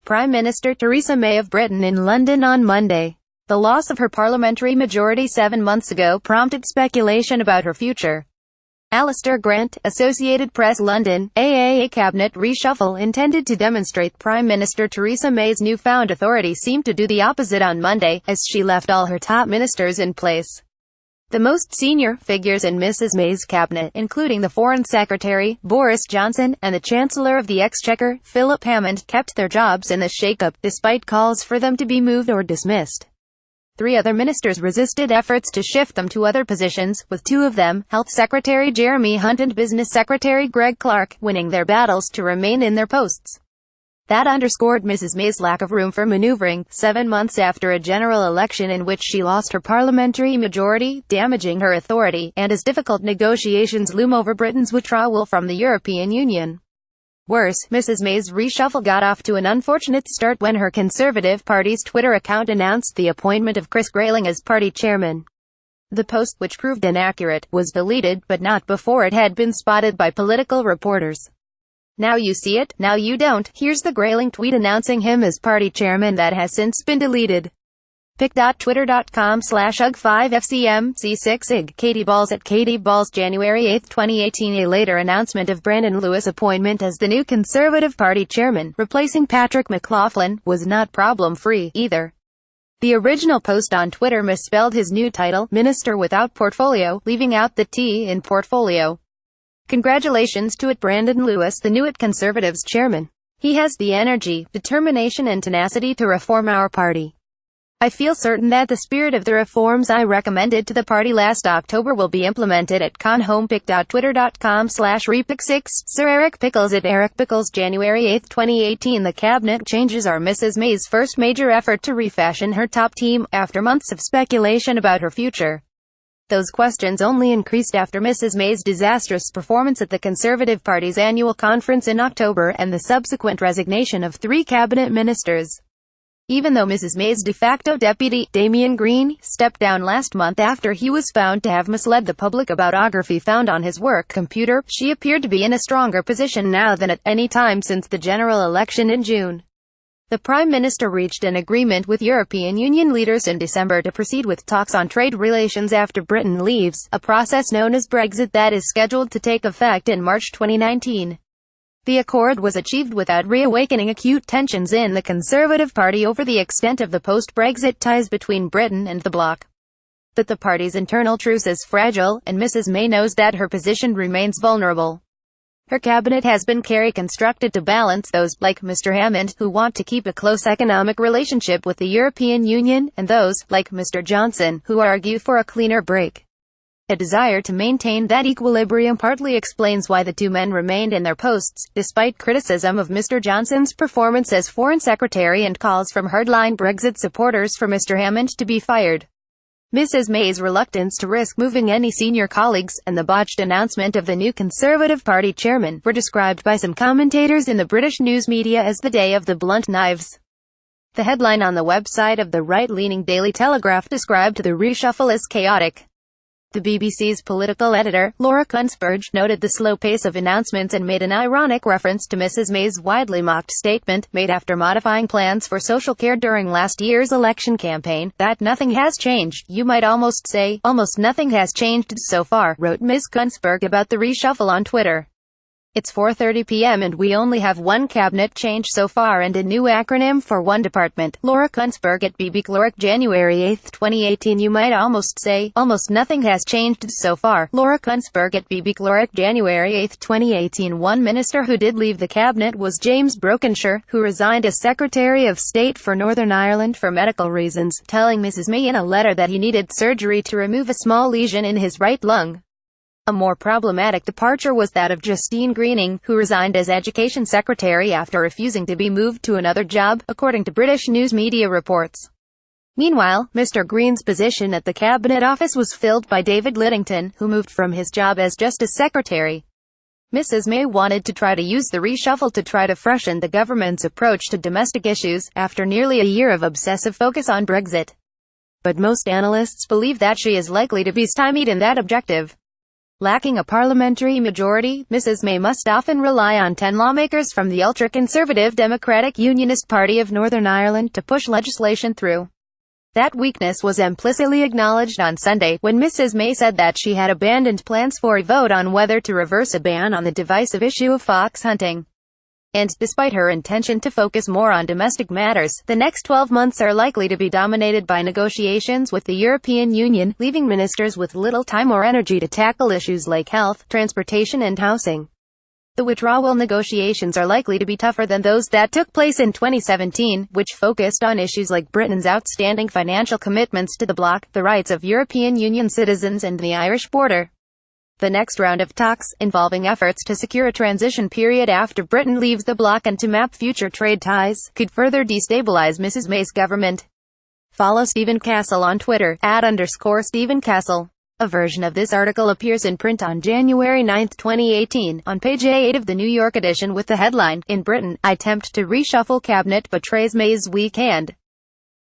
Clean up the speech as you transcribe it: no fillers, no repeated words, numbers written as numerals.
Prime Minister Theresa May of Britain in London on Monday. The loss of her parliamentary majority 7 months ago prompted speculation about her future. Alistair Grant, Associated Press, London. A cabinet reshuffle intended to demonstrate Prime Minister Theresa May's newfound authority seemed to do the opposite on Monday, as she left all her top ministers in place. The most senior figures in Mrs May's cabinet, including the Foreign Secretary, Boris Johnson, and the Chancellor of the Exchequer, Philip Hammond, kept their jobs in the shake-up, despite calls for them to be moved or dismissed. 3 other ministers resisted efforts to shift them to other positions, with 2 of them, Health Secretary Jeremy Hunt and Business Secretary Greg Clark, winning their battles to remain in their posts. That underscored Mrs May's lack of room for maneuvering, 7 months after a general election in which she lost her parliamentary majority, damaging her authority, and as difficult negotiations loom over Britain's withdrawal from the European Union. Worse, Mrs May's reshuffle got off to an unfortunate start when her Conservative Party's Twitter account announced the appointment of Chris Grayling as party chairman. The post, which proved inaccurate, was deleted, but not before it had been spotted by political reporters. Now you see it, now you don't. Here's the Grayling tweet announcing him as party chairman that has since been deleted. pic.twitter.com/ug5fcm/c6ig. Katie Balls at Katie Balls. January 8, 2018. A later announcement of Brandon Lewis' appointment as the new Conservative Party chairman, replacing Patrick McLaughlin, was not problem-free, either. The original post on Twitter misspelled his new title, Minister without Portfolio, leaving out the T in portfolio. Congratulations to Brandon Lewis, the new Conservatives chairman. He has the energy, determination and tenacity to reform our party. I feel certain that the spirit of the reforms I recommended to the party last October will be implemented at conhomepic.twitter.com/repic6. Sir Eric Pickles at Eric Pickles. January 8, 2018. The cabinet changes are Mrs May's first major effort to refashion her top team, after months of speculation about her future. Those questions only increased after Mrs May's disastrous performance at the Conservative Party's annual conference in October and the subsequent resignation of 3 cabinet ministers. Even though Mrs May's de facto deputy, Damien Green, stepped down last month after he was found to have misled the public about biography found on his work computer, she appeared to be in a stronger position now than at any time since the general election in June. The Prime Minister reached an agreement with European Union leaders in December to proceed with talks on trade relations after Britain leaves, a process known as Brexit that is scheduled to take effect in March 2019. The accord was achieved without reawakening acute tensions in the Conservative Party over the extent of the post-Brexit ties between Britain and the bloc. But the party's internal truce is fragile, and Mrs May knows that her position remains vulnerable. Her cabinet has been constructed to balance those, like Mr Hammond, who want to keep a close economic relationship with the European Union, and those, like Mr Johnson, who argue for a cleaner break. A desire to maintain that equilibrium partly explains why the 2 men remained in their posts, despite criticism of Mr Johnson's performance as Foreign Secretary and calls from hardline Brexit supporters for Mr Hammond to be fired. Mrs May's reluctance to risk moving any senior colleagues, and the botched announcement of the new Conservative Party chairman, were described by some commentators in the British news media as the day of the blunt knives. The headline on the website of the right-leaning Daily Telegraph described the reshuffle as chaotic. The BBC's political editor, Laura Kunsberg, noted the slow pace of announcements and made an ironic reference to Mrs May's widely mocked statement, made after modifying plans for social care during last year's election campaign, that nothing has changed. You might almost say, almost nothing has changed so far, wrote Ms. Kunsberg about the reshuffle on Twitter. It's 4:30 p.m. and we only have one cabinet change so far and a new acronym for one department. Laura Kunsberg at BB Cloric. January 8, 2018. You might almost say, almost nothing has changed so far. Laura Kunsberg at BB Cloric. January 8, 2018. One minister who did leave the cabinet was James Brokenshire, who resigned as Secretary of State for Northern Ireland for medical reasons, telling Mrs May in a letter that he needed surgery to remove a small lesion in his right lung. A more problematic departure was that of Justine Greening, who resigned as Education Secretary after refusing to be moved to another job, according to British news media reports. Meanwhile, Mr Green's position at the Cabinet Office was filled by David Lidington, who moved from his job as Justice Secretary. Mrs May wanted to try to use the reshuffle to try to freshen the government's approach to domestic issues, after nearly a year of obsessive focus on Brexit. But most analysts believe that she is likely to be stymied in that objective. Lacking a parliamentary majority, Mrs May must often rely on 10 lawmakers from the ultra-conservative Democratic Unionist Party of Northern Ireland to push legislation through. That weakness was implicitly acknowledged on Sunday, when Mrs May said that she had abandoned plans for a vote on whether to reverse a ban on the divisive issue of fox hunting. And, despite her intention to focus more on domestic matters, the next 12 months are likely to be dominated by negotiations with the European Union, leaving ministers with little time or energy to tackle issues like health, transportation and housing. The withdrawal negotiations are likely to be tougher than those that took place in 2017, which focused on issues like Britain's outstanding financial commitments to the bloc, the rights of European Union citizens and the Irish border. The next round of talks, involving efforts to secure a transition period after Britain leaves the bloc and to map future trade ties, could further destabilize Mrs May's government. Follow Stephen Castle on Twitter, @_Stephen Castle. A version of this article appears in print on January 9, 2018, on page A8 of the New York edition with the headline, "In Britain, Attempt to Reshuffle Cabinet Betrays May's Weak Hand."